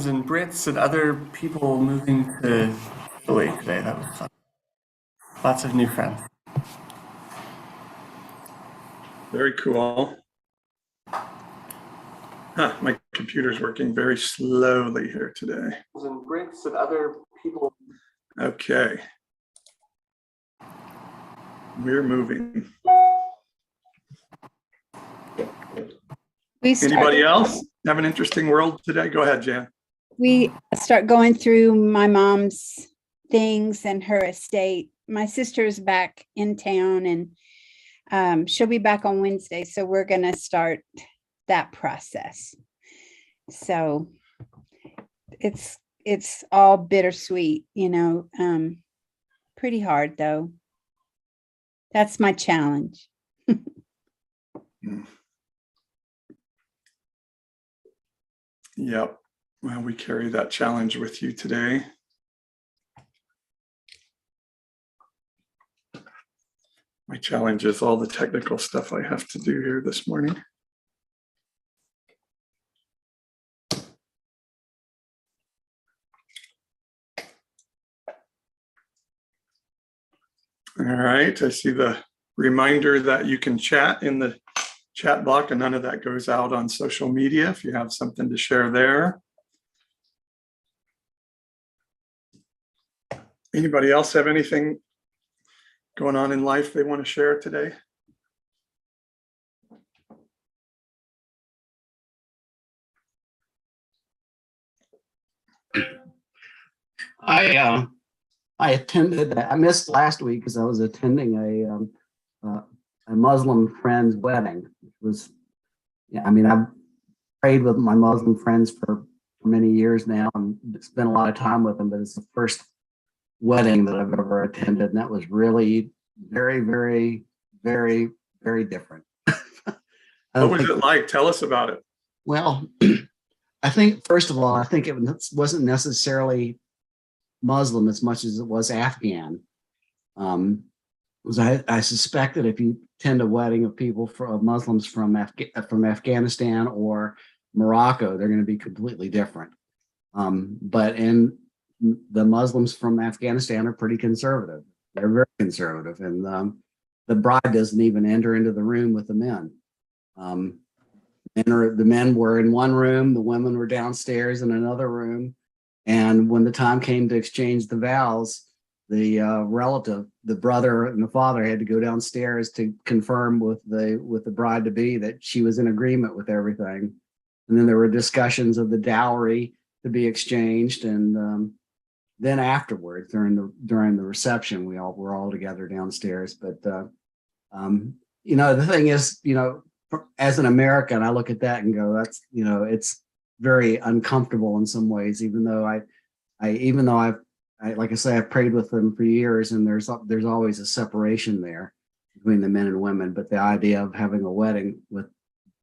and Brits and other people moving to Italy today. That was fun. Lots of new friends. Very cool. My computer's working very slowly here today. And Brits and other people. Okay. We're moving. Anybody else have an interesting world today? Go ahead, Jan. We start going through my mom's things and her estate. My sister's back in town and she'll be back on Wednesday. So we're going to start that process. So it's all bittersweet, pretty hard though. That's my challenge. Yep. Well, we carry that challenge with you today. My challenge is all the technical stuff I have to do here this morning. All right, I see the reminder that you can chat in the chat block, and none of that goes out on social media if you have something to share there. Anybody else have anything going on in life they want to share today? I attended. I missed last week because I was attending a Muslim friend's wedding. It was, I've prayed with my Muslim friends for many years now and spent a lot of time with them, but it's the first wedding that I've ever attended, and that was really very, very, very, very different. What was it like? Tell us about it. Well, I think, first of all, I think it wasn't necessarily Muslim as much as it was Afghan. I suspect that if you attend a wedding of people of Muslims from Afghanistan or Morocco, they're going to be completely different. But the Muslims from Afghanistan are pretty conservative. They're very conservative, and the bride doesn't even enter into the room with the men. The men were in one room, the women were downstairs in another room. And when the time came to exchange the vows, the relative, the brother and the father, had to go downstairs to confirm with the bride to be that she was in agreement with everything. And then there were discussions of the dowry to be exchanged, and then afterwards, during the reception, we all were all together downstairs. But the thing is, as an American, I look at that and go, that's it's very uncomfortable in some ways, even though I've like I say, I've prayed with them for years, and there's always a separation there between the men and women. But the idea of having a wedding with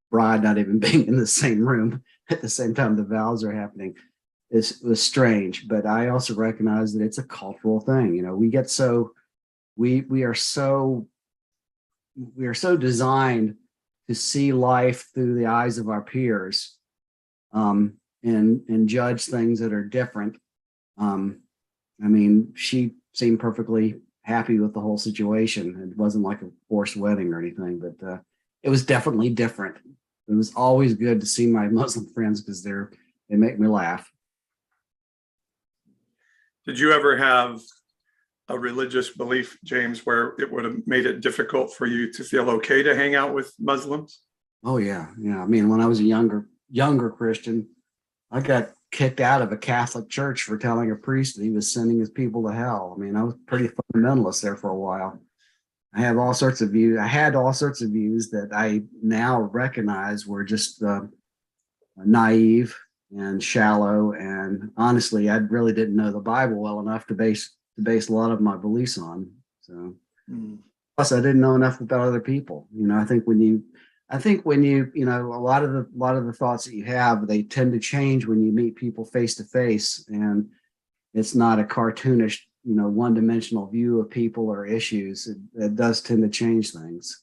bride not even being in the same room at the same time the vows are happening was strange. But I also recognize that it's a cultural thing. We are so designed to see life through the eyes of our peers, and judge things that are different. She seemed perfectly happy with the whole situation. It wasn't like a forced wedding or anything, but it was definitely different. It was always good to see my Muslim friends because they make me laugh. Did you ever have a religious belief, James, where it would have made it difficult for you to feel okay to hang out with Muslims? Oh yeah. When I was a younger Christian, I got kicked out of a Catholic church for telling a priest that he was sending his people to hell. I was pretty fundamentalist there for a while. I had all sorts of views that I now recognize were just naive and shallow. And honestly, I really didn't know the Bible well enough to base a lot of my beliefs on. So, plus I didn't know enough about other people. I think when you a lot of the thoughts that you have, they tend to change when you meet people face to face, and it's not a cartoonish, one-dimensional view of people or issues. It does tend to change things.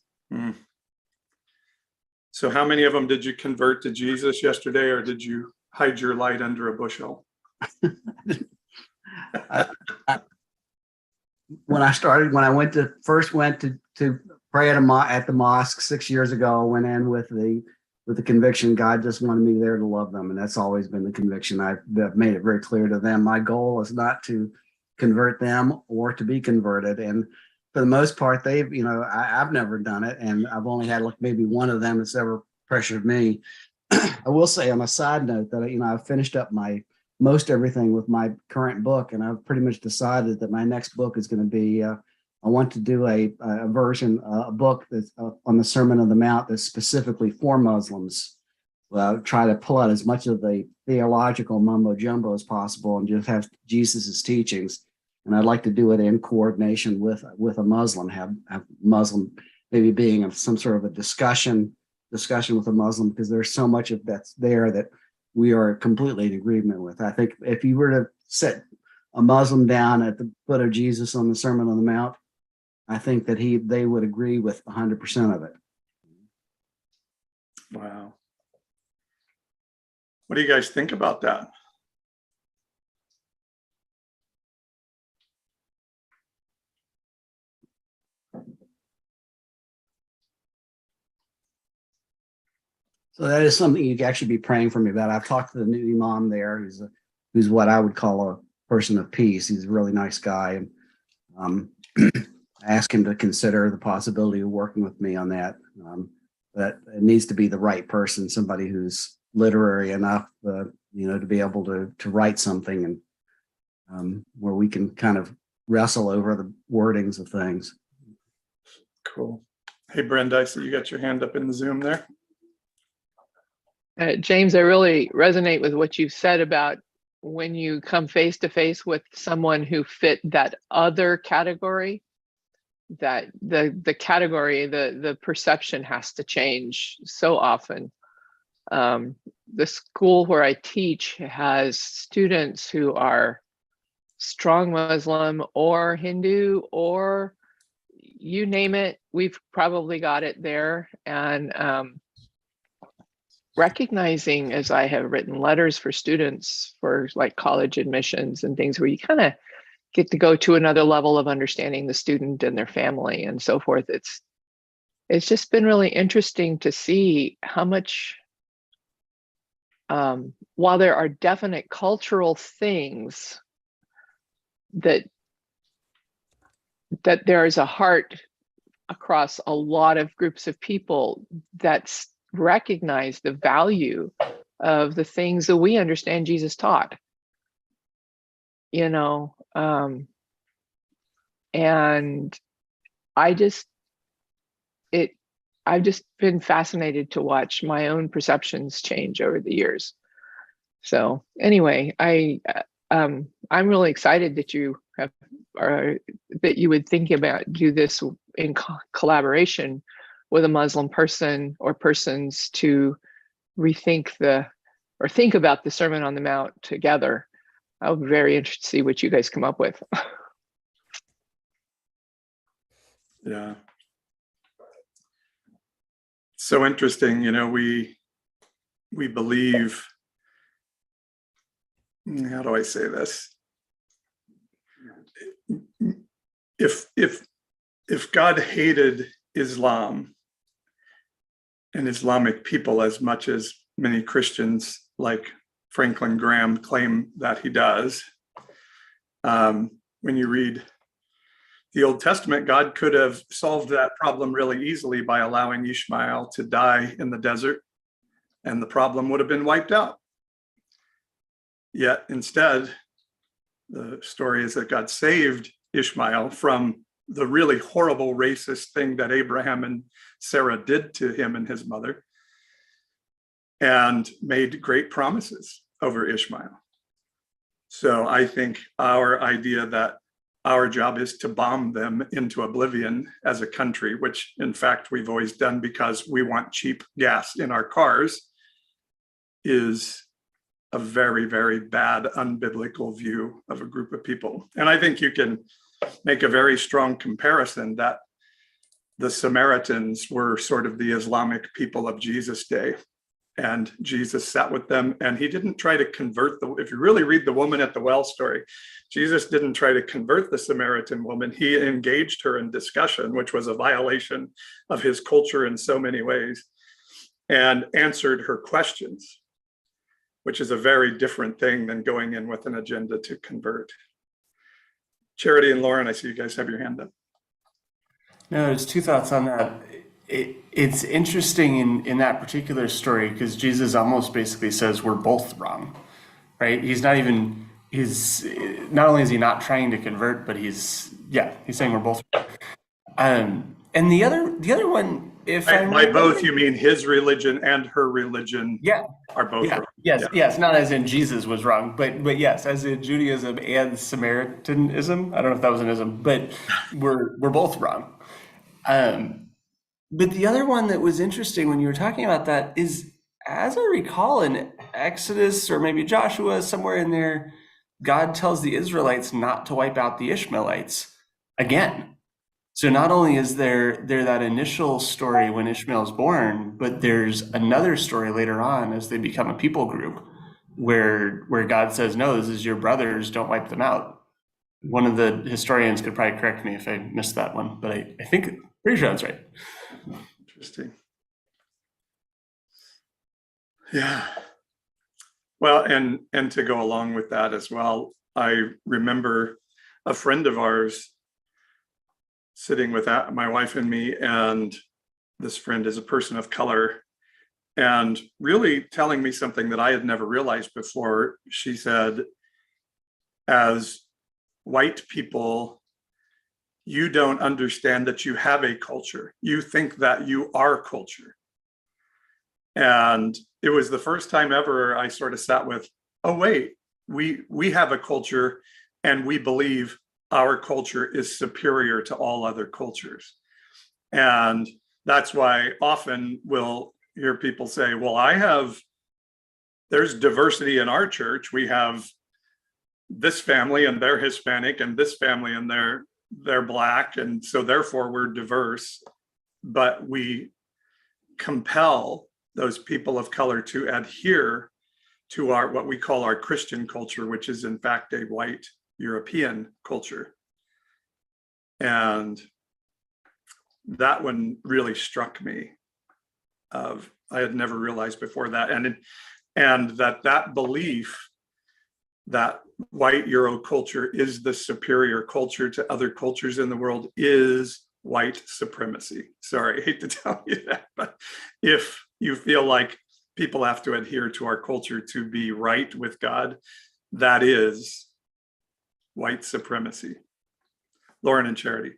So how many of them did you convert to Jesus yesterday, or did you hide your light under a bushel. When I first went to pray at the mosque 6 years ago, I went in with the conviction God just wanted me there to love them, and that's always been the conviction. I've made it very clear to them. My goal is not to convert them or to be converted, and for the most part, I've never done it, and I've only had like maybe one of them that's ever pressured me. I will say on a side note that I've finished up my most everything with my current book, and I've pretty much decided that my next book is going to be I want to do a book that's on the Sermon on the Mount that's specifically for Muslims. Try to pull out as much of the theological mumbo jumbo as possible and just have Jesus's teachings. And I'd like to do it in coordination with a Muslim, have Muslim maybe being some sort of a discussion with a Muslim, because there's so much of that's there that we are completely in agreement with. I think if you were to sit a Muslim down at the foot of Jesus on the Sermon on the Mount, I think that they would agree with 100% of it. Wow. What do you guys think about that? So that is something you can actually be praying for me about. I've talked to the new imam there, who's what I would call a person of peace. He's a really nice guy. And I asked him to consider the possibility of working with me on that. But it needs to be the right person, somebody who's literary enough, to be able to write something, and where we can kind of wrestle over the wordings of things. Cool. Hey, Brenda, I see you got your hand up in the Zoom there. James, I really resonate with what you've said about when you come face to face with someone who fit that other category, that the category, the perception has to change so often. The school where I teach has students who are strong Muslim or Hindu, or you name it, we've probably got it there. And recognizing, as I have written letters for students for like college admissions and things, where you kind of get to go to another level of understanding the student and their family and so forth. It's just been really interesting to see how much, while there are definite cultural things that there is a heart across a lot of groups of people that's recognize the value of the things that we understand Jesus taught, and I've just been fascinated to watch my own perceptions change over the years. So anyway, I'm really excited that you would think about do this in collaboration with a Muslim person or persons to think about the Sermon on the Mount together. I'll be very interested to see what you guys come up with. Yeah. So interesting, we believe, how do I say this? If God hated Islam and Islamic people as much as many Christians like Franklin Graham claim that he does, when you read the Old Testament, God could have solved that problem really easily by allowing Ishmael to die in the desert, and the problem would have been wiped out. Yet instead, the story is that God saved Ishmael from the really horrible racist thing that Abraham and Sarah did to him and his mother, and made great promises over Ishmael. So I think our idea that our job is to bomb them into oblivion as a country, which in fact we've always done because we want cheap gas in our cars, is a very, very bad, unbiblical view of a group of people. And I think you can make a very strong comparison that the Samaritans were sort of the Islamic people of Jesus' day. and Jesus sat with them, and he didn't try to convert the, if you really read the woman at the well story, Jesus didn't try to convert the Samaritan woman. He engaged her in discussion, which was a violation of his culture in so many ways, and answered her questions, which is a very different thing than going in with an agenda to convert. Charity and Lauren, I see you guys have your hand up. No, there's two thoughts on that. It's interesting in that particular story because Jesus almost basically says we're both wrong, right? He's not only is he not trying to convert, but he's saying we're both wrong. And the other one, if I By both, you mean his religion and her religion are both wrong. Yes, not as in Jesus was wrong, but yes, as in Judaism and Samaritanism. I don't know if that was an ism, but we're both wrong. But the other one that was interesting when you were talking about that is, as I recall in Exodus or maybe Joshua, somewhere in there, God tells the Israelites not to wipe out the Ishmaelites again. So not only is there that initial story when Ishmael is born, but there's another story later on as they become a people group where God says, no, this is your brothers, don't wipe them out. One of the historians could probably correct me if I missed that one, but I think, pretty sure that's right. Interesting. Yeah. Well, and to go along with that as well, I remember a friend of ours sitting with my wife and me, and this friend is a person of color, and really telling me something that I had never realized before. She said, as white people, you don't understand that you have a culture. You think that you are culture. And it was the first time ever I sort of sat with, oh, wait, we have a culture and we believe our culture is superior to all other cultures. And that's why often we'll hear people say, well, there's diversity in our church. We have this family and they're Hispanic, and this family and they're Black, and so therefore we're diverse. But we compel those people of color to adhere to what we call our Christian culture, which is in fact a white European culture. And that one really struck me. I had never realized before that, and that belief that white Euro culture is the superior culture to other cultures in the world is white supremacy. Sorry, I hate to tell you that, but if you feel like people have to adhere to our culture to be right with God, that is white supremacy. Lauren and Charity,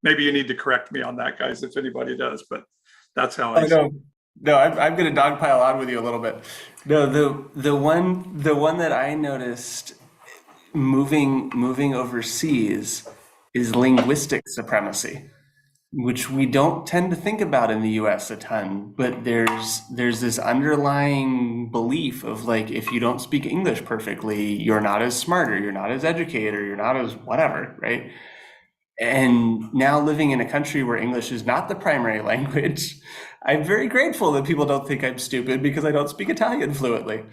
maybe you need to correct me on that, guys, if anybody does, but that's how I see it. No, I'm going to dogpile on with you a little bit. No, the one that I noticed moving overseas is linguistic supremacy, which we don't tend to think about in the US a ton, but there's this underlying belief of like, if you don't speak English perfectly, you're not as smart, or you're not as educated, or you're not as whatever, right? And now living in a country where English is not the primary language, I'm very grateful that people don't think I'm stupid because I don't speak Italian fluently.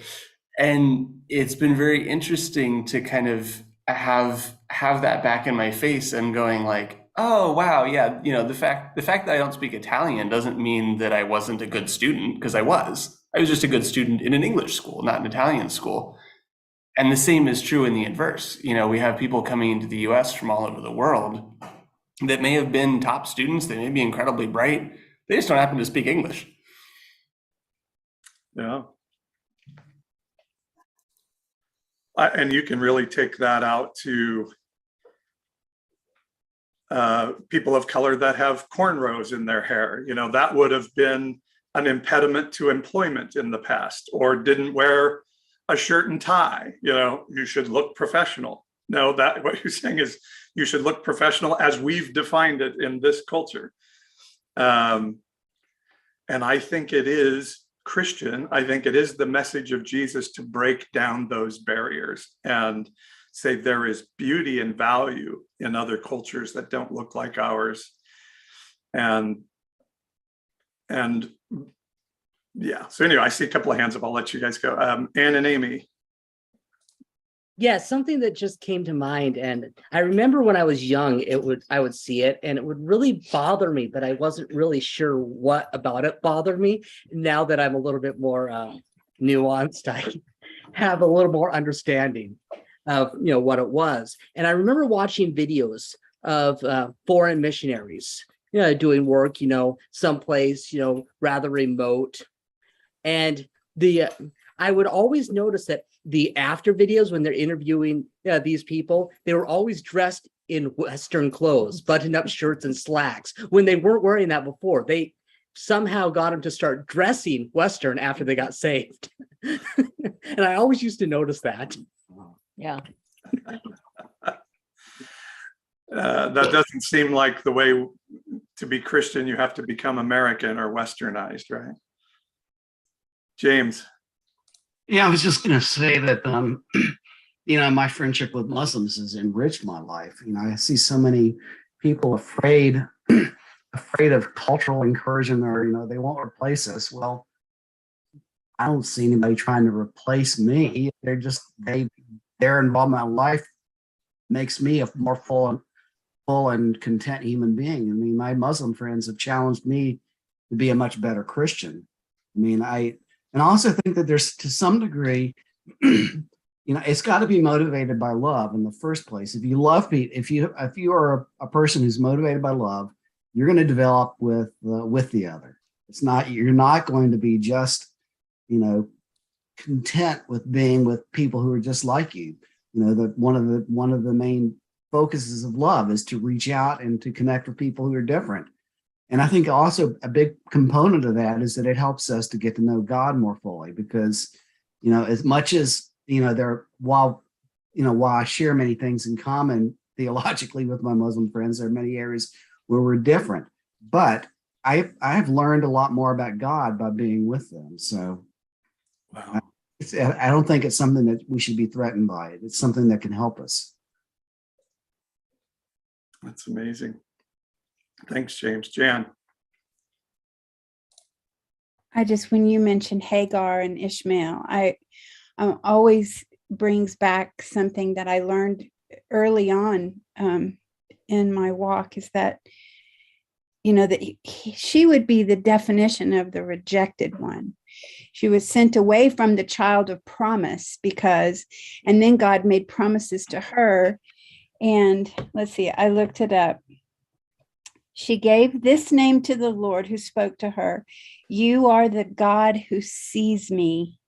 And it's been very interesting to kind of have that back in my face and going like, oh, wow, yeah, the fact that I don't speak Italian doesn't mean that I wasn't a good student, because I was just a good student in an English school, not an Italian school. And the same is true in the inverse. We have people coming into the US from all over the world that may have been top students, they may be incredibly bright, they just don't happen to speak English. Yeah. And you can really take that out to people of color that have cornrows in their hair. That would have been an impediment to employment in the past, or didn't wear a shirt and tie. You should look professional. No, what you're saying is you should look professional as we've defined it in this culture. And I think it is Christian. I think it is the message of Jesus to break down those barriers and say there is beauty and value in other cultures that don't look like ours. And Yeah. So anyway, I see a couple of hands up. I'll let you guys go. Ann and Amy. Yeah, something that just came to mind, and I remember when I was young, I would see it and it would really bother me, but I wasn't really sure what about it bothered me. Now that I'm a little bit more nuanced, I have a little more understanding of what it was. And I remember watching videos of foreign missionaries, doing work, someplace, rather remote. And I would always notice that the after videos when they're interviewing these people, they were always dressed in Western clothes, button up shirts and slacks, when they weren't wearing that before. They somehow got them to start dressing Western after they got saved. And I always used to notice that. Yeah. That doesn't seem like the way to be Christian. You have to become American or Westernized, right? James. Yeah, I was just going to say that, my friendship with Muslims has enriched my life. I see so many people afraid of cultural incursion, or, they won't replace us. Well, I don't see anybody trying to replace me. Their involvement in life makes me a more full and content human being. I mean, my Muslim friends have challenged me to be a much better Christian. And I also think that there's, to some degree, it's got to be motivated by love in the first place. If you love people, if you are a person who's motivated by love, you're going to develop with the other. You're not going to be just, content with being with people who are just like you. That one of the main focuses of love is to reach out and to connect with people who are different. And I think also a big component of that is that it helps us to get to know God more fully, because, as much as, while I share many things in common theologically with my Muslim friends, there are many areas where we're different, but I have learned a lot more about God by being with them. So Wow. I don't think it's something that we should be threatened by. It's something that can help us. That's amazing. Thanks, James. Jan. When you mentioned Hagar and Ishmael, I always brings back something that I learned early on in my walk, is that, that she would be the definition of the rejected one. She was sent away from the child of promise and then God made promises to her. And let's see, I looked it up. She gave this name to the Lord who spoke to her: "You are the God who sees me."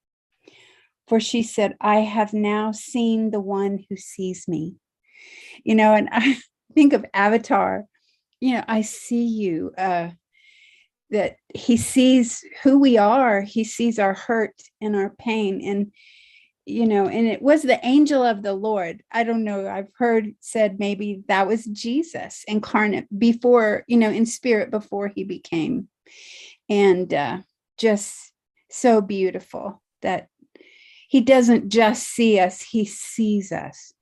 For she said, "I have now seen the one who sees me." And I think of Avatar, I see you, that he sees who we are. He sees our hurt and our pain. And it was the angel of the Lord. I don't know. I've heard said maybe that was Jesus incarnate before, in spirit before he became. And just so beautiful that he doesn't just see us, he sees us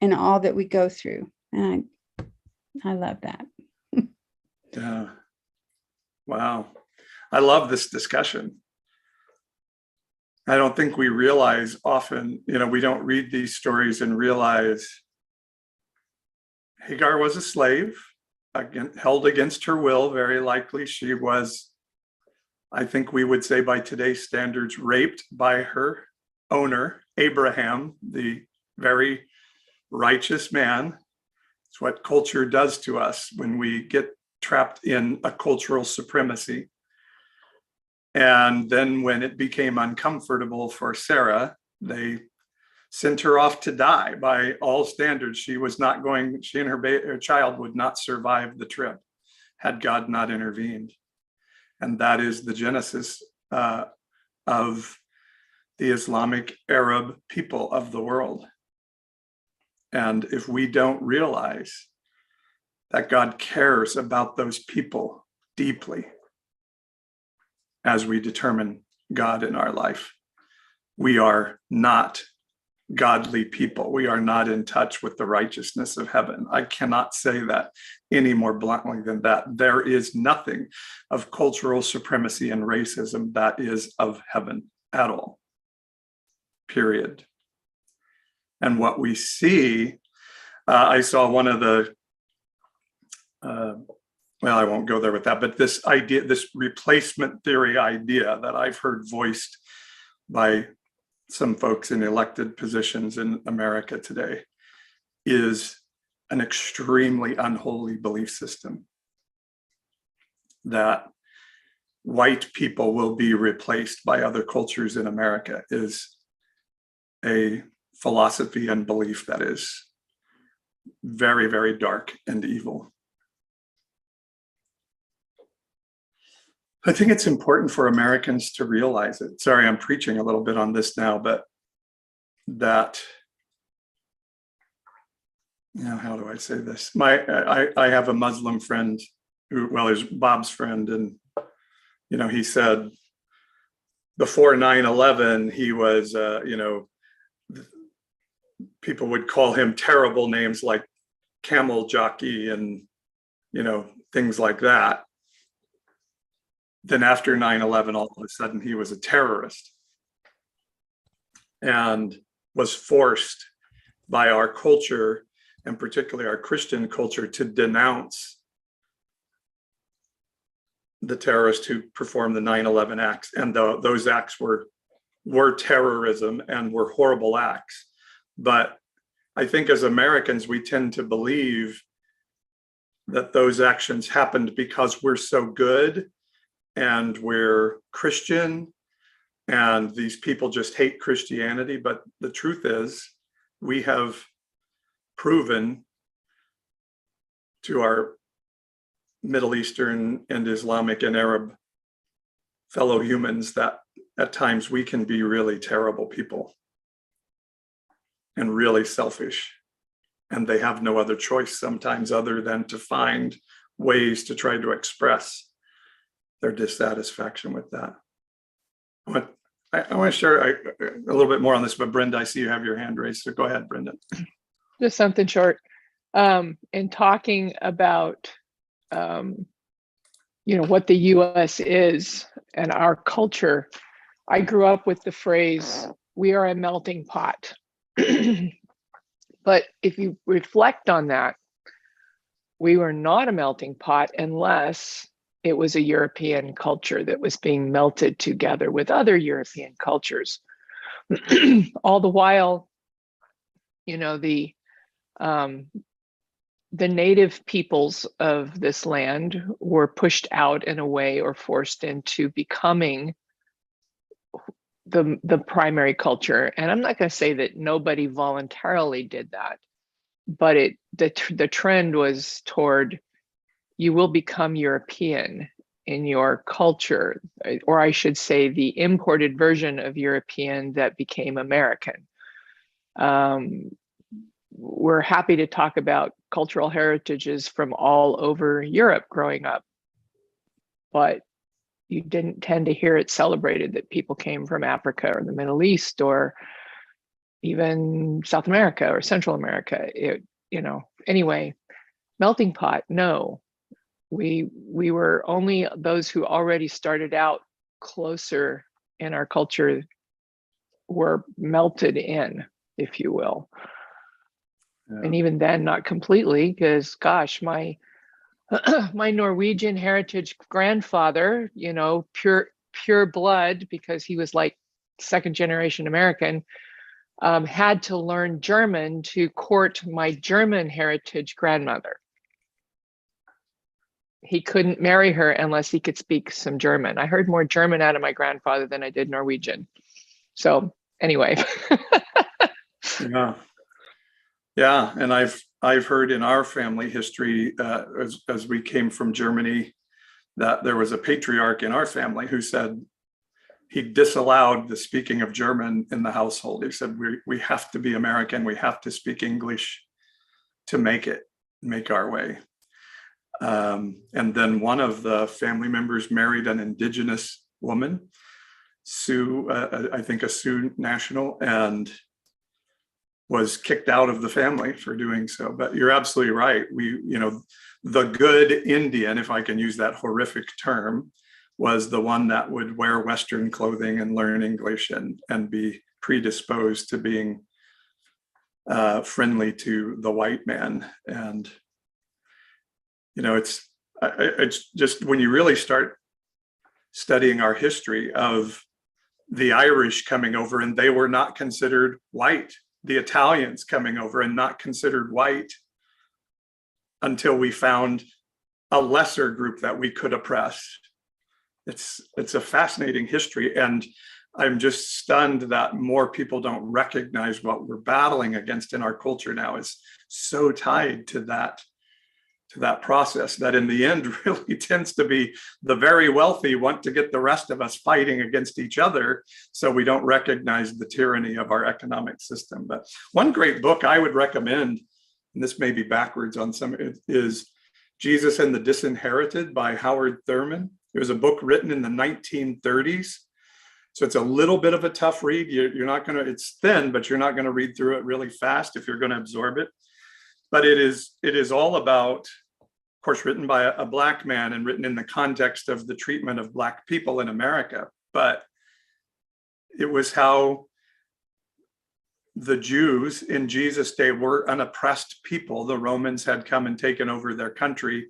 and all that we go through. And I love that. Yeah. Wow. I love this discussion. I don't think we realize often, we don't read these stories and realize Hagar was a slave, held against her will. Very likely she was, I think we would say by today's standards, raped by her owner, Abraham, the very righteous man. It's what culture does to us when we get trapped in a cultural supremacy. And then when it became uncomfortable for Sarah, they sent her off to die. By all standards, she and her child would not survive the trip had God not intervened. And that is the genesis of the Islamic Arab people of the world. And if we don't realize that God cares about those people deeply as we determine God in our life, we are not godly people. We are not in touch with the righteousness of heaven. I cannot say that any more bluntly than that. There is nothing of cultural supremacy and racism that is of heaven at all. Period. And what we see, I saw one of the, well, I won't go there with that, but this idea, this replacement theory idea that I've heard voiced by some folks in elected positions in America today is an extremely unholy belief system that white people will be replaced by other cultures in America is a philosophy and belief that is very, very dark and evil. I think it's important for Americans to realize it. Sorry, I'm preaching a little bit on this now, but that, you know, how do I say this? I have a Muslim friend who, well, is Bob's friend, and you know, he said before 9/11, he was, you know, people would call him terrible names like camel jockey and, you know, things like that. Then after 9/11, all of a sudden he was a terrorist and was forced by our culture, and particularly our Christian culture, to denounce the terrorists who performed the 9/11 acts. And those acts were terrorism and were horrible acts. But I think as Americans, we tend to believe that those actions happened because we're so good and we're Christian and these people just hate Christianity. But the truth is, we have proven to our Middle Eastern and Islamic and Arab fellow humans that at times we can be really terrible people and really selfish. And they have no other choice sometimes other than to find ways to try to express their dissatisfaction with that. I want to share a little bit more on this, but Brenda, I see you have your hand raised, so go ahead, Brenda. Just something short. In talking about, you know, what the U.S. is and our culture, I grew up with the phrase, "We are a melting pot." But if you reflect on that, we were not a melting pot unless it was a European culture that was being melted together with other European cultures. All the while, you know, the native peoples of this land were pushed out in a way or forced into becoming the primary culture. And I'm not going to say that nobody voluntarily did that, but the trend was toward, you will become European in your culture, or I should say the imported version of European that became American. We're happy to talk about cultural heritages from all over Europe growing up, but you didn't tend to hear it celebrated that people came from Africa or the Middle East or even South America or Central America. You know, anyway, melting pot, no. We were only those who already started out closer in our culture were melted in, if you will. Yeah. And even then, not completely, because gosh, my Norwegian heritage grandfather, you know, pure blood, because he was like second generation American, had to learn German to court my German heritage grandmother. He couldn't marry her unless he could speak some German. I heard more German out of my grandfather than I did Norwegian. So anyway. Yeah, and I've heard in our family history, as we came from Germany, that there was a patriarch in our family who said he disallowed the speaking of German in the household. He said, we have to be American, we have to speak English to make our way. And then one of the family members married an indigenous woman, Sioux, I think a Sioux national, and was kicked out of the family for doing so. But you're absolutely right. The good Indian, if I can use that horrific term, was the one that would wear Western clothing and learn English and be predisposed to being friendly to the white man. And, it's just when you really start studying our history of the Irish coming over and they were not considered white, the Italians coming over and not considered white until we found a lesser group that we could oppress. It's a fascinating history. And I'm just stunned that more people don't recognize what we're battling against in our culture now is so tied to that process that in the end really tends to be the very wealthy want to get the rest of us fighting against each other, so we don't recognize the tyranny of our economic system. But one great book I would recommend, and this may be backwards on some, is Jesus and the Disinherited by Howard Thurman. It was a book written in the 1930s. So it's a little bit of a tough read. You're not going to, it's thin, but you're not going to read through it really fast if you're going to absorb it. But it is all about, of course, written by a Black man and written in the context of the treatment of Black people in America. But it was how the Jews in Jesus' day were an oppressed people. The Romans had come and taken over their country.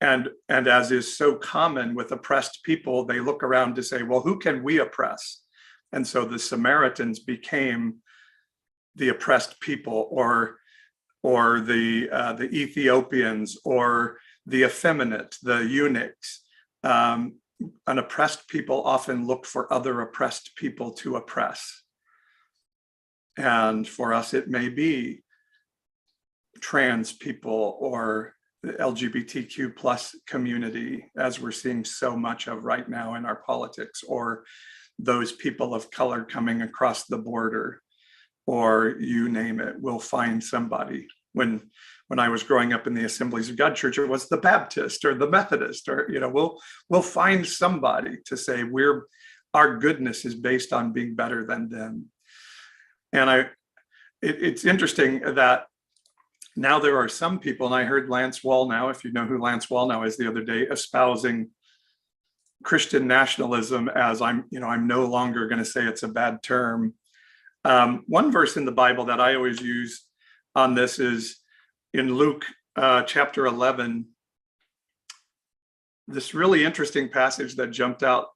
And as is so common with oppressed people, they look around to say, well, who can we oppress? And so the Samaritans became the oppressed people, or the Ethiopians, or the effeminate, the eunuchs. An oppressed people often look for other oppressed people to oppress. And for us, it may be trans people or the LGBTQ plus community, as we're seeing so much of right now in our politics, or those people of color coming across the border, or you name it. We'll find somebody. When I was growing up in the Assemblies of God Church, it was the Baptist or the Methodist, or we'll find somebody to say our goodness is based on being better than them. And it's interesting that now there are some people, and I heard Lance Wallnau, if you know who Lance Wallnau is, the other day, espousing Christian nationalism as I'm no longer going to say it's a bad term. One verse in the Bible that I always use on this is in Luke chapter 11, this really interesting passage that jumped out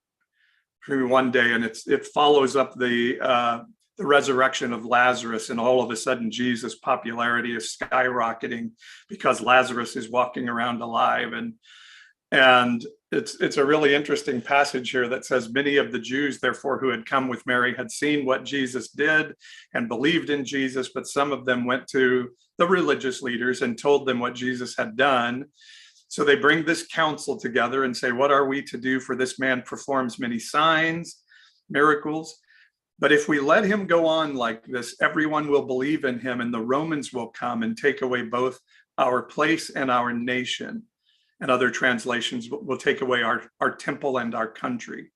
for me one day, and it follows up the resurrection of Lazarus, and all of a sudden Jesus' popularity is skyrocketing because Lazarus is walking around alive. And it's a really interesting passage here that says, many of the Jews, therefore, who had come with Mary had seen what Jesus did and believed in Jesus, but some of them went to the religious leaders and told them what Jesus had done. So they bring this council together and say, what are we to do? For this man performs many signs, miracles. But if we let him go on like this, everyone will believe in him, and the Romans will come and take away both our place and our nation. And other translations will take away our temple and our country.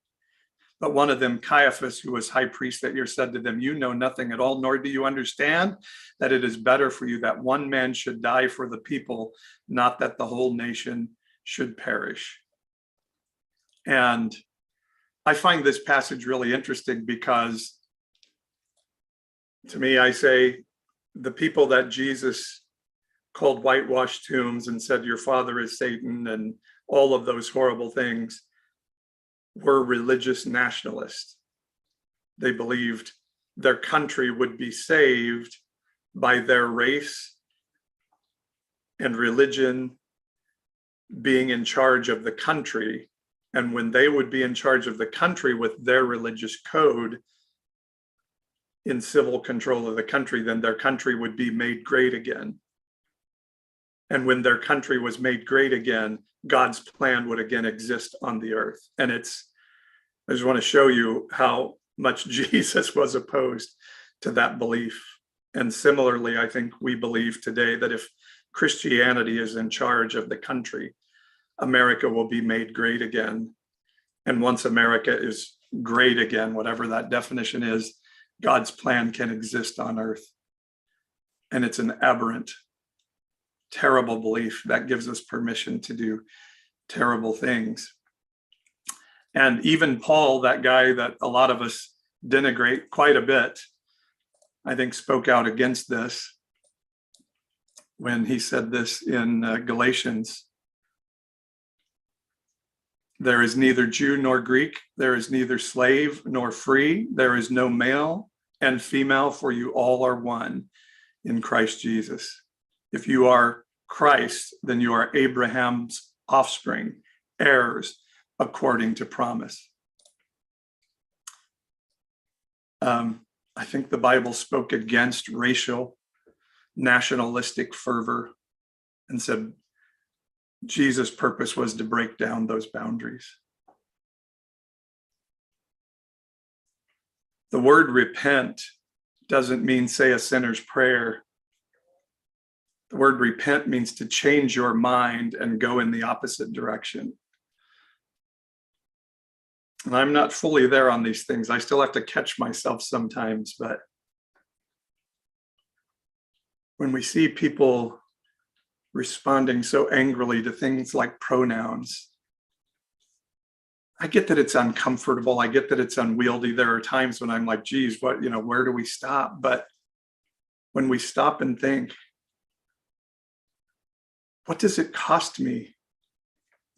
But one of them, Caiaphas, who was high priest that year, said to them, you know nothing at all, nor do you understand that it is better for you that one man should die for the people, not that the whole nation should perish. And I find this passage really interesting because, to me, I say the people that Jesus called whitewashed tombs and said, your father is Satan, and all of those horrible things, were religious nationalists. They believed their country would be saved by their race and religion being in charge of the country. And when they would be in charge of the country with their religious code in civil control of the country, then their country would be made great again. And when their country was made great again, God's plan would again exist on the earth. And I just want to show you how much Jesus was opposed to that belief. And similarly, I think we believe today that if Christianity is in charge of the country, America will be made great again. And once America is great again, whatever that definition is, God's plan can exist on earth. And it's an aberrant, terrible belief that gives us permission to do terrible things. And even Paul, that guy that a lot of us denigrate quite a bit, I think spoke out against this when he said this in Galatians. There is neither Jew nor Greek, there is neither slave nor free, there is no male and female, for you all are one in Christ Jesus. If you are Christ, then you are Abraham's offspring, heirs according to promise. I think the Bible spoke against racial, nationalistic fervor and said Jesus' purpose was to break down those boundaries. The word repent doesn't mean say a sinner's prayer. The word repent means to change your mind and go in the opposite direction. And I'm not fully there on these things. I still have to catch myself sometimes, but when we see people responding so angrily to things like pronouns, I get that it's uncomfortable. I get that it's unwieldy. There are times when I'm like, geez, where do we stop? But when we stop and think, what does it cost me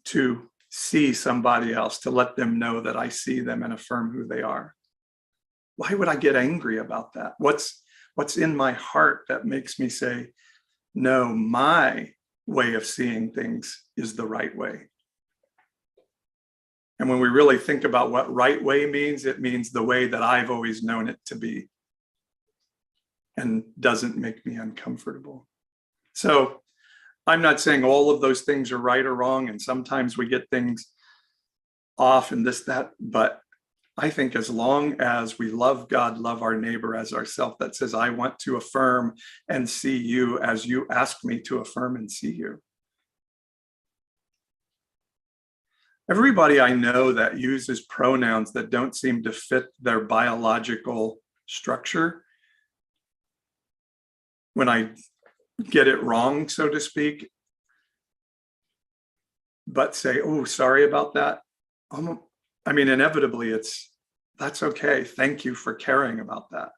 to see somebody else, to let them know that I see them and affirm who they are? Why would I get angry about that? What's in my heart that makes me say, no, my way of seeing things is the right way? And when we really think about what right way means, it means the way that I've always known it to be and doesn't make me uncomfortable. So I'm not saying all of those things are right or wrong, and sometimes we get things off and this, that, but I think as long as we love God, love our neighbor as ourselves, that says, I want to affirm and see you as you ask me to affirm and see you. Everybody I know that uses pronouns that don't seem to fit their biological structure, when I get it wrong, so to speak, but say, oh, sorry about that. Inevitably that's okay. Thank you for caring about that.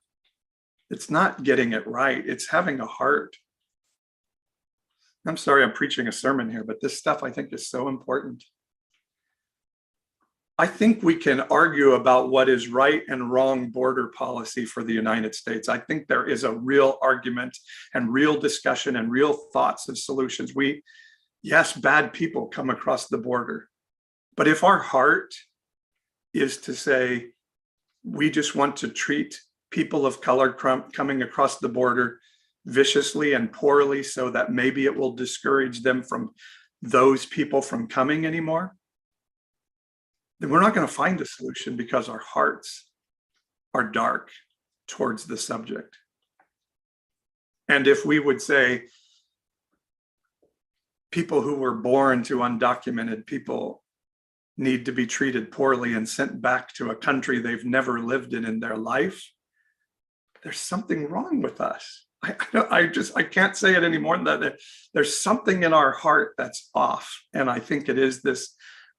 It's not getting it right. It's having a heart. I'm sorry, I'm preaching a sermon here, but this stuff I think is so important. I think we can argue about what is right and wrong border policy for the United States. I think there is a real argument and real discussion and real thoughts of solutions. Yes, bad people come across the border, but if our heart is to say, we just want to treat people of color coming across the border viciously and poorly so that maybe it will discourage them from those people from coming anymore, then we're not going to find a solution because our hearts are dark towards the subject. And if we would say people who were born to undocumented people need to be treated poorly and sent back to a country they've never lived in their life, there's something wrong with us. I can't say it any more than that. There's something in our heart that's off. And I think it is this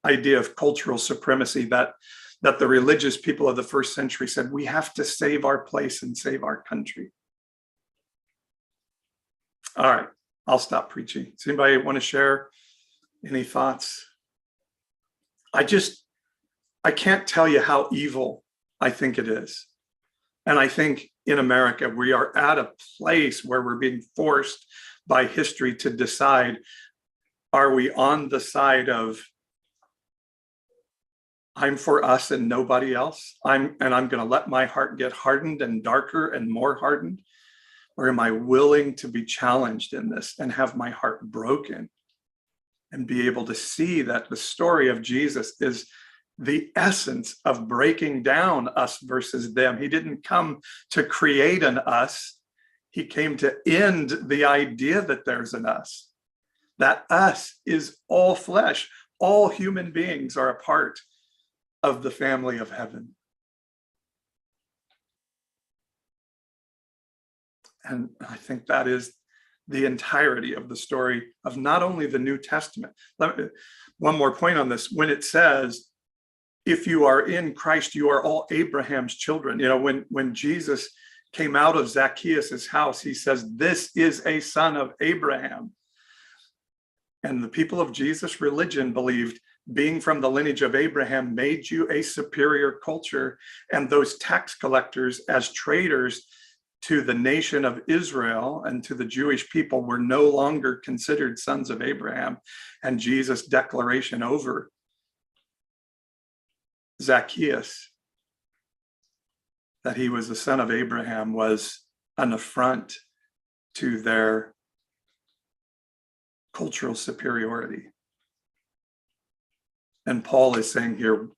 idea of cultural supremacy that the religious people of the first century said, we have to save our place and save our country. All right, I'll stop preaching. Does anybody want to share any thoughts? I can't tell you how evil I think it is. And I think in America, we are at a place where we're being forced by history to decide, are we on the side of I'm for us and nobody else, I'm going to let my heart get hardened and darker and more hardened? Or am I willing to be challenged in this and have my heart broken and be able to see that the story of Jesus is the essence of breaking down us versus them? He didn't come to create an us. He came to end the idea that there's an us. That us is all flesh. All human beings are a part of the family of heaven. And I think that is the entirety of the story of not only the New Testament. One more point on this. When it says, if you are in Christ, you are all Abraham's children. You know, when Jesus came out of Zacchaeus's house, he says, this is a son of Abraham. And the people of Jesus' religion believed being from the lineage of Abraham made you a superior culture. And those tax collectors, as traitors to the nation of Israel and to the Jewish people, were no longer considered sons of Abraham. And Jesus' declaration over Zacchaeus that he was the son of Abraham was an affront to their cultural superiority. And Paul is saying here,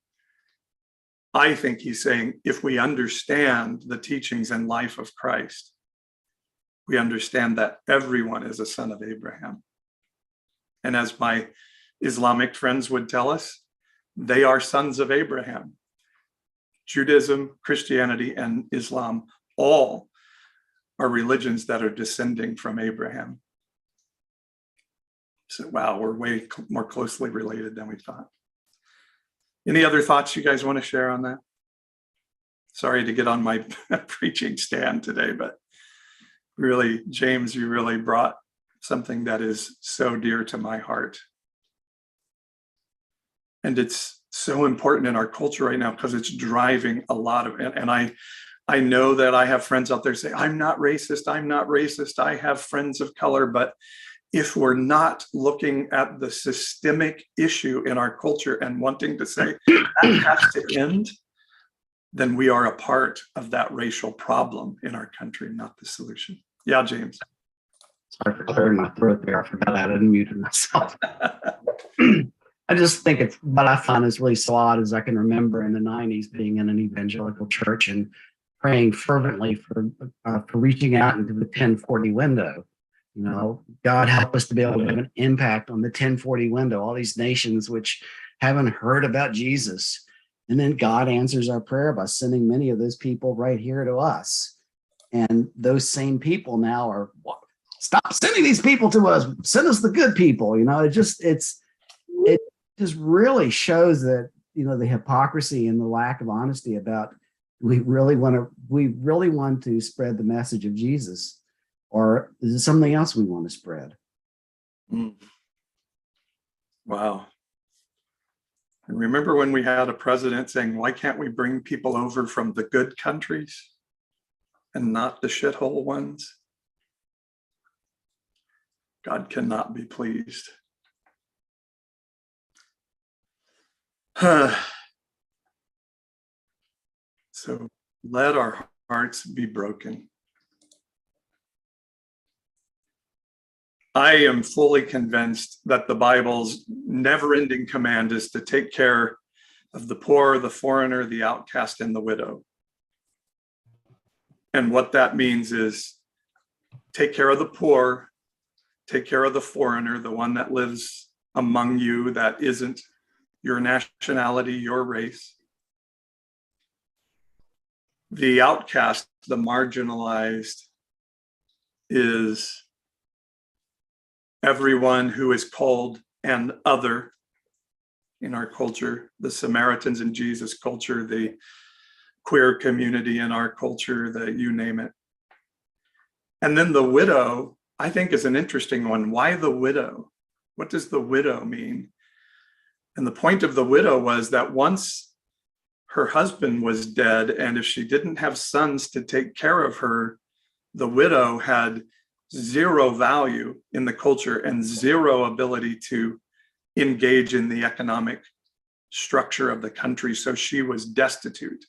I think he's saying, if we understand the teachings and life of Christ, we understand that everyone is a son of Abraham. And as my Islamic friends would tell us, they are sons of Abraham. Judaism, Christianity, and Islam all are religions that are descending from Abraham. So, wow, we're way more closely related than we thought. Any other thoughts you guys want to share on that? Sorry to get on my preaching stand today, but really, James, you really brought something that is so dear to my heart. And it's so important in our culture right now because it's driving a lot of, and I know that I have friends out there say, I'm not racist, I'm not racist, I have friends of color, but if we're not looking at the systemic issue in our culture and wanting to say that has to end, then we are a part of that racial problem in our country, not the solution. Yeah, James. Sorry for clearing my throat there. I forgot I hadn't muted myself. I just think it's what I find is really so odd is I can remember in the 90s being in an evangelical church and praying fervently for reaching out into the 1040 window. You know, God help us to be able to have an impact on the 1040 window, all these nations which haven't heard about Jesus. And then God answers our prayer by sending many of those people right here to us. And those same people now are, stop sending these people to us, send us the good people. You know, it just really shows that, you know, the hypocrisy and the lack of honesty about we really want to spread the message of Jesus. Or is it something else we want to spread? Wow. And remember when we had a president saying, why can't we bring people over from the good countries and not the shithole ones? God cannot be pleased. So let our hearts be broken. I am fully convinced that the Bible's never-ending command is to take care of the poor, the foreigner, the outcast, and the widow. And what that means is take care of the poor, take care of the foreigner, the one that lives among you that isn't your nationality, your race. The outcast, the marginalized, is everyone who is called an other in our culture, the Samaritans in Jesus' culture, the queer community in our culture, you name it. And then the widow, I think, is an interesting one. Why the widow? What does the widow mean? And the point of the widow was that once her husband was dead, and if she didn't have sons to take care of her, the widow had zero value in the culture and zero ability to engage in the economic structure of the country. So she was destitute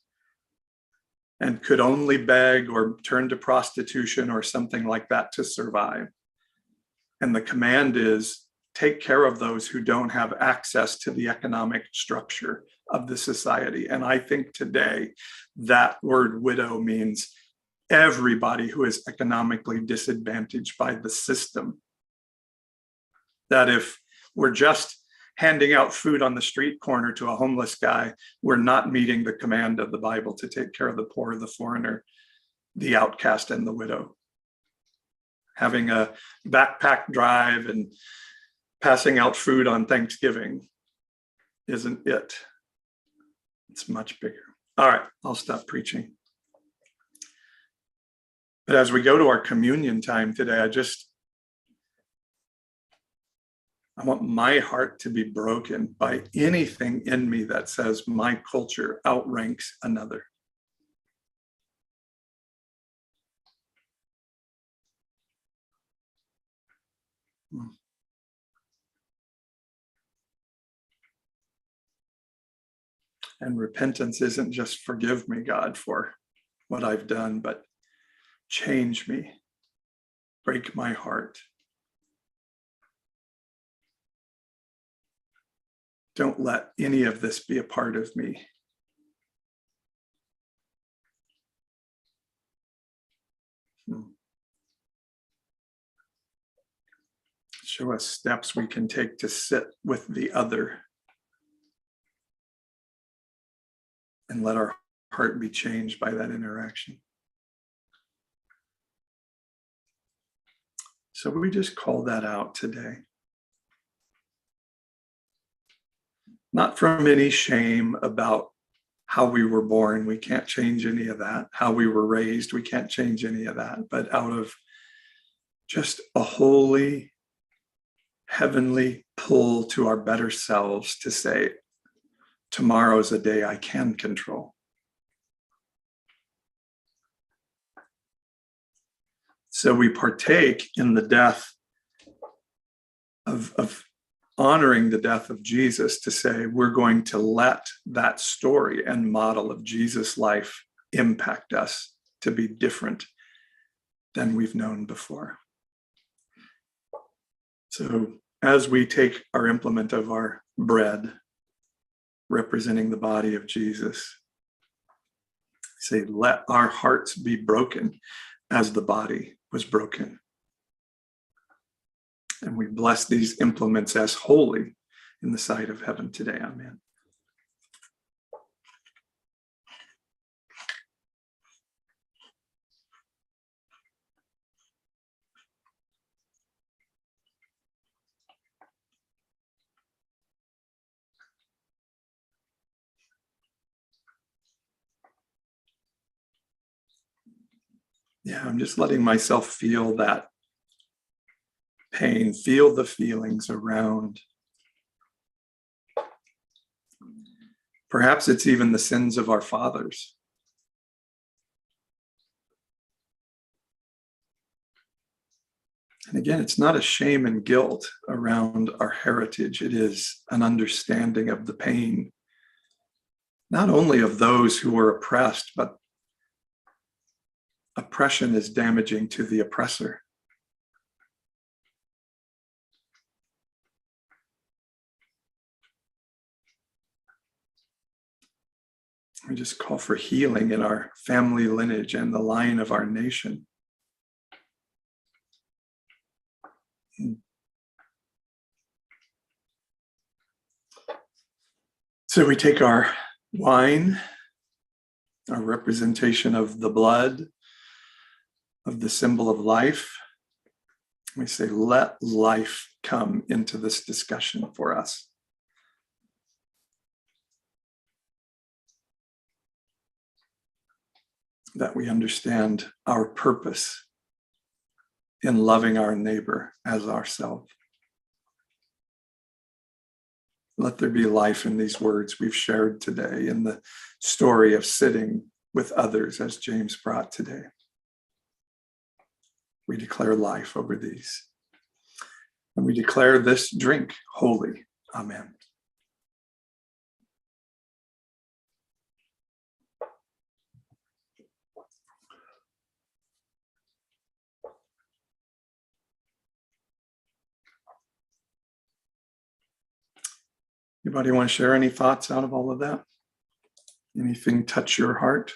and could only beg or turn to prostitution or something like that to survive. And the command is take care of those who don't have access to the economic structure of the society. And I think today that word widow means everybody who is economically disadvantaged by the system. That if we're just handing out food on the street corner to a homeless guy, we're not meeting the command of the Bible to take care of the poor, the foreigner, the outcast, and the widow. having a backpack drive and passing out food on Thanksgiving isn't it. It's much bigger. All right, I'll stop preaching. But as we go to our communion time today, I want my heart to be broken by anything in me that says my culture outranks another. And repentance isn't just forgive me, God, for what I've done, but change me, break my heart. Don't let any of this be a part of me. Show us steps we can take to sit with the other and let our heart be changed by that interaction. So we just call that out today. Not from any shame about how we were born. We can't change any of that. How we were raised. We can't change any of that. But out of just a holy, heavenly pull to our better selves to say, tomorrow's a day I can control. So we partake in the death of honoring the death of Jesus to say we're going to let that story and model of Jesus' life impact us to be different than we've known before. So as we take our implement of our bread, representing the body of Jesus, say, let our hearts be broken as the body was broken. And we bless these implements as holy in the sight of heaven today. Amen. Yeah, I'm just letting myself feel that pain, feel the feelings around. Perhaps it's even the sins of our fathers. And again, it's not a shame and guilt around our heritage. It is an understanding of the pain, not only of those who were oppressed, but oppression is damaging to the oppressor. We just call for healing in our family lineage and the line of our nation. So we take our wine, our representation of the blood, of the symbol of life. We say, let life come into this discussion for us. That we understand our purpose in loving our neighbor as ourselves. Let there be life in these words we've shared today, in the story of sitting with others as James brought today. We declare life over these. And we declare this drink holy. Amen. Anybody want to share any thoughts out of all of that? Anything touch your heart?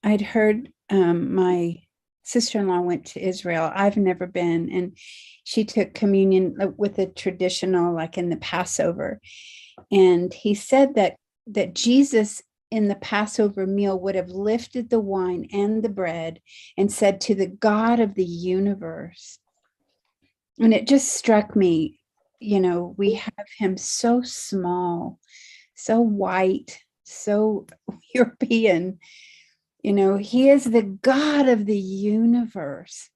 I'd heard my sister-in-law went to Israel. I've never been, and she took communion with a traditional, like in the Passover. And he said that Jesus in the Passover meal would have lifted the wine and the bread and said, to the God of the universe. And it just struck me, we have him so small, so white, so European. He is the God of the universe,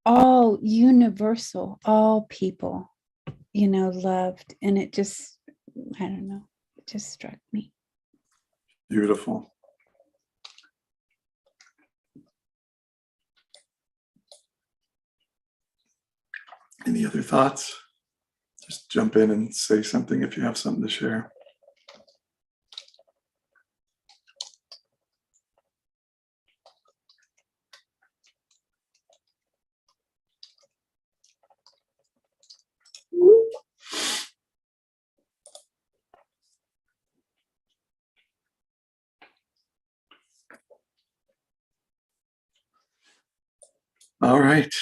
all universal, all people, loved. And it just, I don't know, it just struck me. Beautiful. Any other thoughts? Just jump in and say something if you have something to share. All right.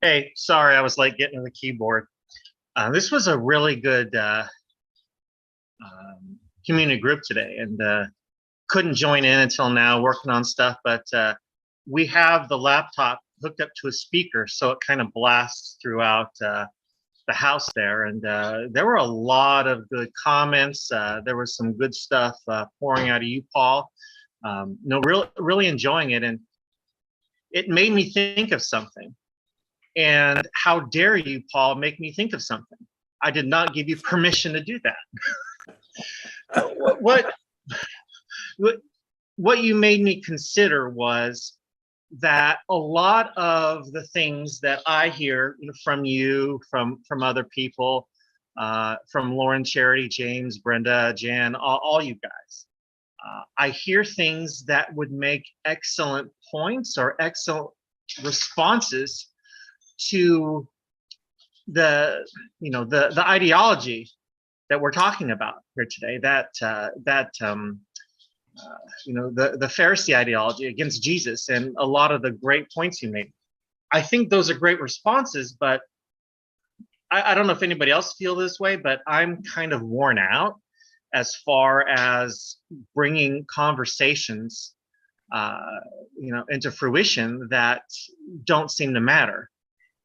Hey, sorry, I was late getting to the keyboard. This was a really good community group today, and couldn't join in until now, working on stuff, but we have the laptop hooked up to a speaker, so it kind of blasts throughout the house there, and there were a lot of good comments. There was some good stuff pouring out of you, Paul. Really enjoying it, and it made me think of something. And how dare you, Paul, make me think of something? I did not give you permission to do that. What you made me consider was that a lot of the things that I hear from you, from other people, from Lauren, Charity, James, Brenda, Jan, all you guys, I hear things that would make excellent points or excellent responses to the ideology that we're talking about here today, the Pharisee ideology against Jesus, and a lot of the great points you made. I think those are great responses, but I don't know if anybody else feels this way, but I'm kind of worn out as far as bringing conversations into fruition that don't seem to matter.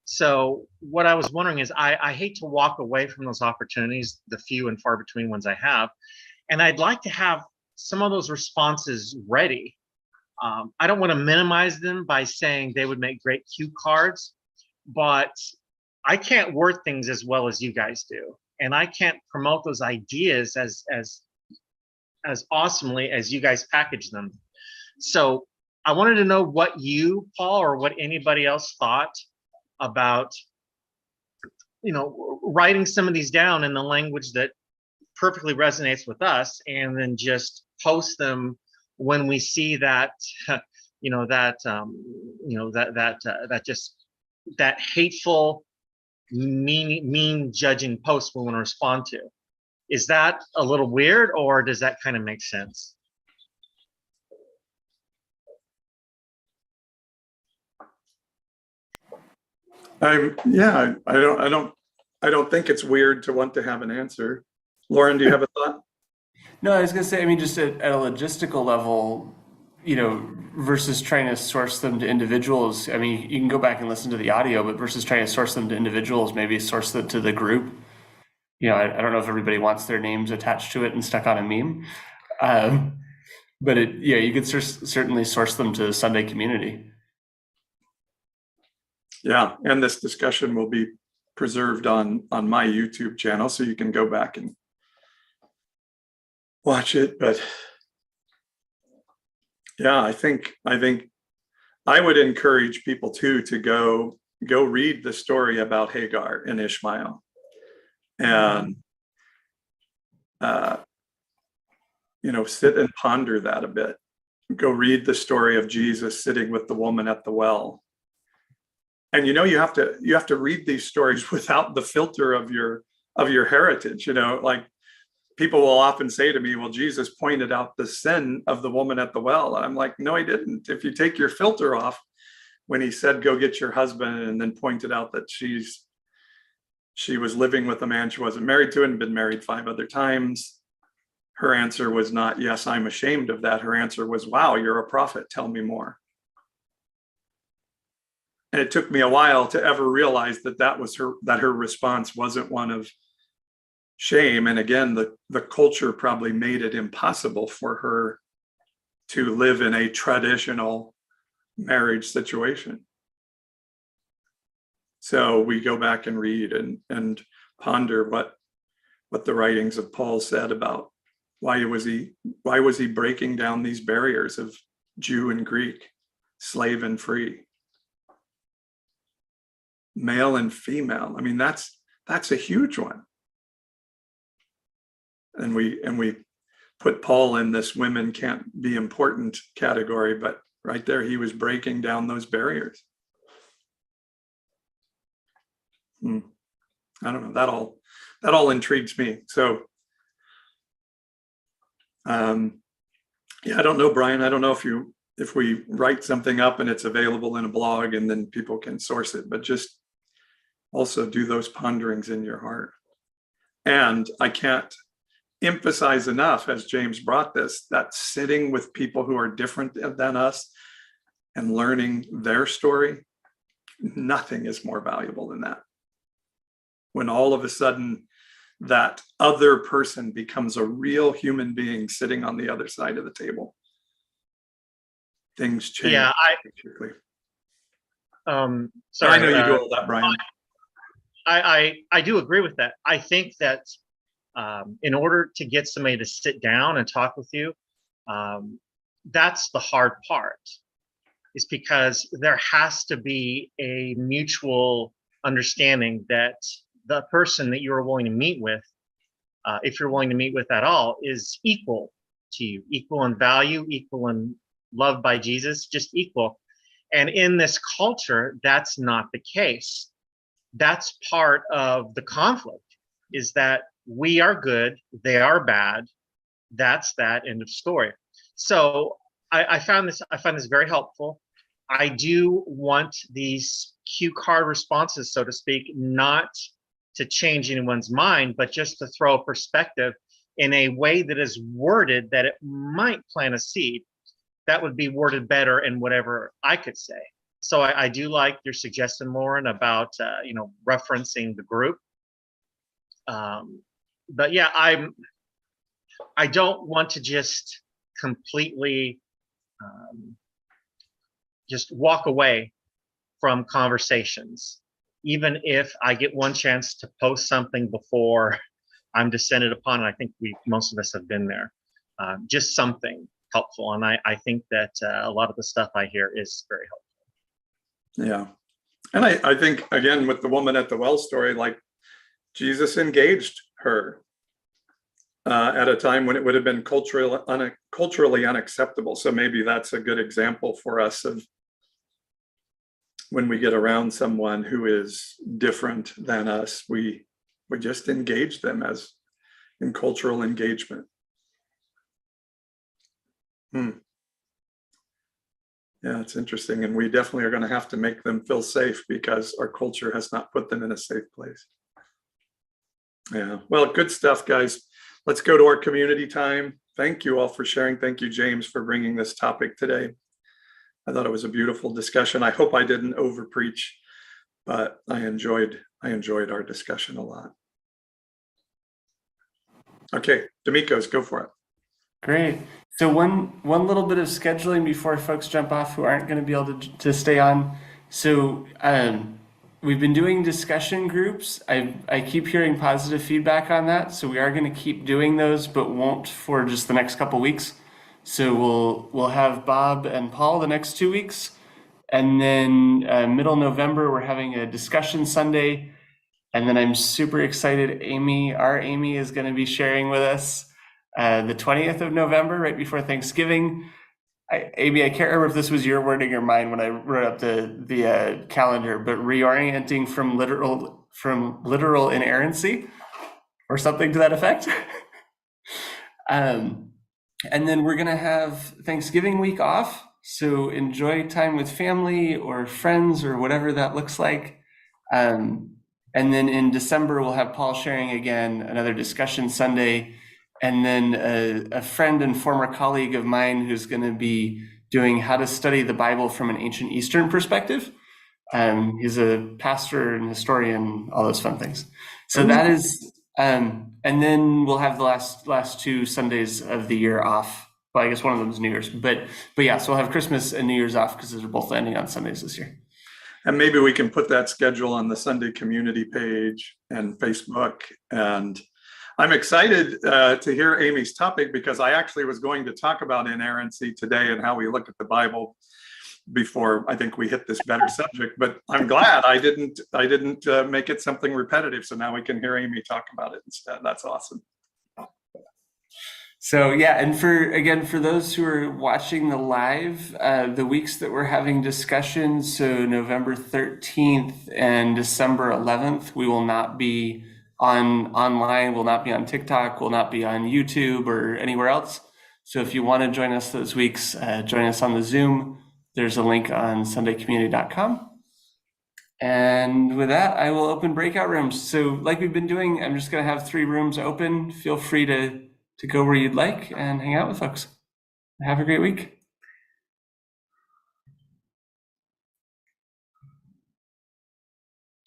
So what I was wondering is, I hate to walk away from those opportunities, the few and far between ones I have, and I'd like to have some of those responses ready. I don't want to minimize them by saying they would make great cue cards, but I can't word things as well as you guys do, and I can't promote those ideas as awesomely as you guys package them. So I wanted to know what you, Paul, or what anybody else thought about, writing some of these down in the language that perfectly resonates with us, and then just post them when we see that, that hateful, mean judging post we want to respond to. Is that a little weird, or does that kind of make sense? I don't think it's weird to want to have an answer. Lauren, do you have a thought? No, I was gonna say, I mean, just at a logistical level, versus trying to source them to individuals. I mean, you can go back and listen to the audio, but versus trying to source them to individuals, maybe source them to the group. I don't know if everybody wants their names attached to it and stuck on a meme, but you could certainly source them to Sunday community. Yeah, and this discussion will be preserved on my YouTube channel, so you can go back and watch it. But yeah, I think I would encourage people too to go read the story about Hagar and Ishmael, and sit and ponder that a bit. Go read the story of Jesus sitting with the woman at the well. And you have to read these stories without the filter of your heritage. Like, people will often say to me, well, Jesus pointed out the sin of the woman at the well. And I'm like, no, he didn't. If you take your filter off, when he said, go get your husband, and then pointed out that she was living with a man she wasn't married to and been married 5 other times. her answer was not, yes, I'm ashamed of that. Her answer was, wow, you're a prophet. Tell me more. And it took me a while to ever realize that her response wasn't one of shame. And again, the culture probably made it impossible for her to live in a traditional marriage situation. So we go back and read and ponder what the writings of Paul said about why was he breaking down these barriers of Jew and Greek, slave and free, male and female. I mean, that's a huge one. And we put Paul in this women can't be important category, but right there he was breaking down those barriers. I don't know, that all intrigues me. So yeah, I don't know, Brian. I don't know if we write something up and it's available in a blog and then people can source it, but just also do those ponderings in your heart. And I can't emphasize enough, as James brought this, that sitting with people who are different than us and learning their story, nothing is more valuable than that. When all of a sudden that other person becomes a real human being sitting on the other side of the table, things change. Yeah, sorry, I know you do all that, Brian. I do agree with that. I think that in order to get somebody to sit down and talk with you, that's the hard part, is because there has to be a mutual understanding that the person that you're willing to meet with, if you're willing to meet with at all, is equal to you, equal in value, equal in love by Jesus, just equal. And in this culture, that's not the case. That's part of the conflict, is that we are good, they are bad. That's that, end of story. So I find this very helpful. I do want these cue card responses, so to speak, not to change anyone's mind, but just to throw a perspective in a way that is worded that it might plant a seed that would be worded better in whatever I could say. So I do like your suggestion, Lauren, about referencing the group. But yeah, I don't want to just completely just walk away from conversations, even if I get one chance to post something before I'm descended upon. And I think most of us have been there. Just something helpful, and I think that a lot of the stuff I hear is very helpful. Yeah. And I think, again, with the woman at the well story, like Jesus engaged her at a time when it would have been culturally unacceptable. So maybe that's a good example for us of when we get around someone who is different than us, we just engage them as in cultural engagement. Yeah, it's interesting. And we definitely are going to have to make them feel safe because our culture has not put them in a safe place. Yeah, well, good stuff, guys. Let's go to our community time. Thank you all for sharing. Thank you, James, for bringing this topic today. I thought it was a beautiful discussion. I hope I didn't overpreach, but I enjoyed our discussion a lot. Okay, D'Amico's, go for it. Great. So one little bit of scheduling before folks jump off who aren't going to be able to stay on. So we've been doing discussion groups. I keep hearing positive feedback on that, so we are going to keep doing those, but won't for just the next couple weeks. So we'll have Bob and Paul the next 2 weeks, and then middle November we're having a discussion Sunday, and then I'm super excited. Our Amy is going to be sharing with us the 20th of November, right before Thanksgiving. Amy, I can't remember if this was your wording or mine when I wrote up the calendar, but reorienting from literal inerrancy, or something to that effect. And then we're gonna have Thanksgiving week off, so enjoy time with family or friends or whatever that looks like. And then in December we'll have Paul sharing again, another discussion Sunday. and then a friend and former colleague of mine who's going to be doing how to study the Bible from an ancient Eastern perspective. He's a pastor and historian, all those fun things. So that is, and then we'll have the last 2 Sundays of the year off. Well, I guess one of them is New Year's, but yeah, so we'll have Christmas and New Year's off because they're both landing on Sundays this year. And maybe we can put that schedule on the Sunday community page and Facebook. And I'm excited to hear Amy's topic, because I actually was going to talk about inerrancy today and how we look at the Bible before I think we hit this better subject. But I'm glad I didn't make it something repetitive. So now we can hear Amy talk about it instead. That's awesome. So yeah, and for those who are watching the live, the weeks that we're having discussions, so November 13th and December 11th, we will not be online, will not be on TikTok, will not be on YouTube or anywhere else. So if you want to join us those weeks, join us on the Zoom. There's a link on sundaycommunity.com. And with that, I will open breakout rooms. So like we've been doing, I'm just going to have 3 rooms open. Feel free to go where you'd like and hang out with folks. Have a great week.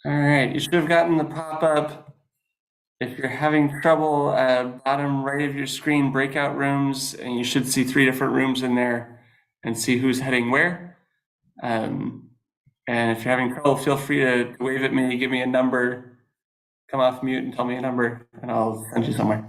All right, you should have gotten the pop-up. If you're having trouble, bottom right of your screen, breakout rooms, and you should see 3 different rooms in there and see who's heading where. And if you're having trouble, feel free to wave at me, give me a number, come off mute and tell me a number, and I'll send you somewhere.